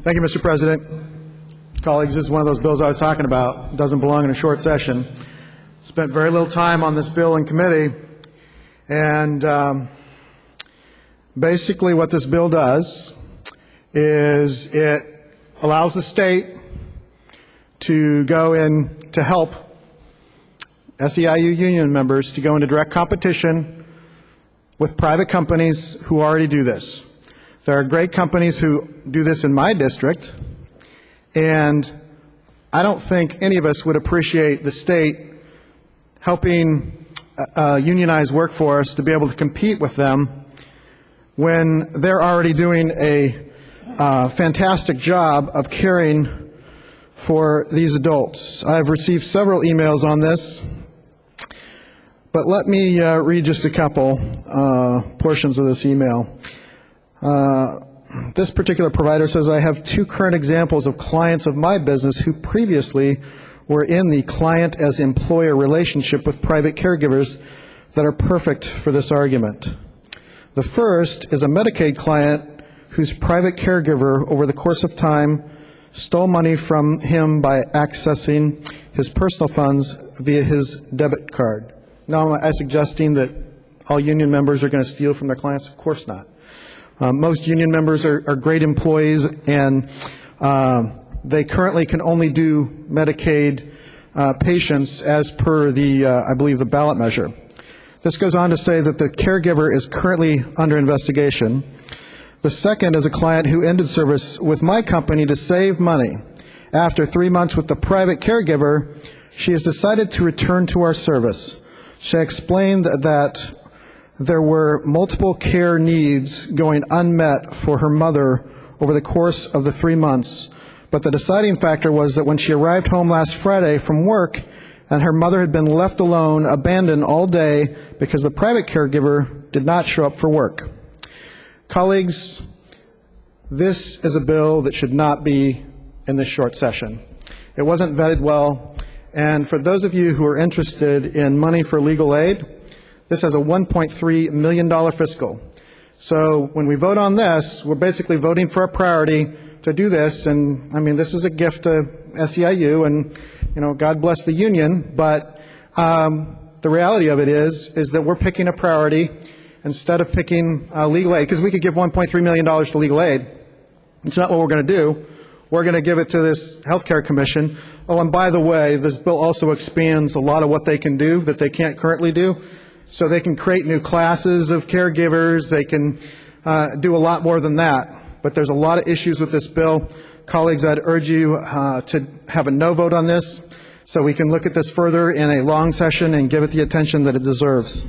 Thank you, Mr. President. Colleagues, this is one of those bills I was talking about. It doesn't belong in a short session. Spent very little time on this bill in committee, and basically what this bill does is it allows the state to go in to help SEIU union members to go into direct competition with private companies who already do this. There are great companies who do this in my district, and I don't think any of us would appreciate the state helping a unionized workforce to be able to compete with them when they're already doing a fantastic job of caring for these adults. I've received several emails on this, but let me read just a couple portions of this email. This particular provider says, I have two current examples of clients of my business who previously were in the client as employer relationship with private caregivers that are perfect for this argument. The first is a Medicaid client whose private caregiver over the course of time stole money from him by accessing his personal funds via his debit card. Now, am I suggesting that all union members are going to steal from their clients? Of course not. Most union members are great employees, and they currently can only do Medicaid patients as per the, I believe, the ballot measure. This goes on to say that the caregiver is currently under investigation. The second is a client who ended service with my company to save money. After 3 months with the private caregiver, she has decided to return to our service. She explained that there were multiple care needs going unmet for her mother over the course of the 3 months, but the deciding factor was that when she arrived home last Friday from work and her mother had been left alone, abandoned all day because the private caregiver did not show up for work. Colleagues, this is a bill that should not be in this short session. It wasn't vetted well, and for those of you who are interested in money for legal aid, this has a $1.3 million fiscal. So when we vote on this, we're basically voting for a priority to do this, and I mean, this is a gift to SEIU, and you know, God bless the union, but the reality of it is that we're picking a priority instead of picking legal aid, because we could give $1.3 million to legal aid. It's not what we're going to do. We're going to give it to this healthcare commission. Oh, and by the way, this bill also expands a lot of what they can do that they can't currently do. So they can create new classes of caregivers. They can do a lot more than that. But there's a lot of issues with this bill. Colleagues, I'd urge you to have a no vote on this so we can look at this further in a long session and give it the attention that it deserves.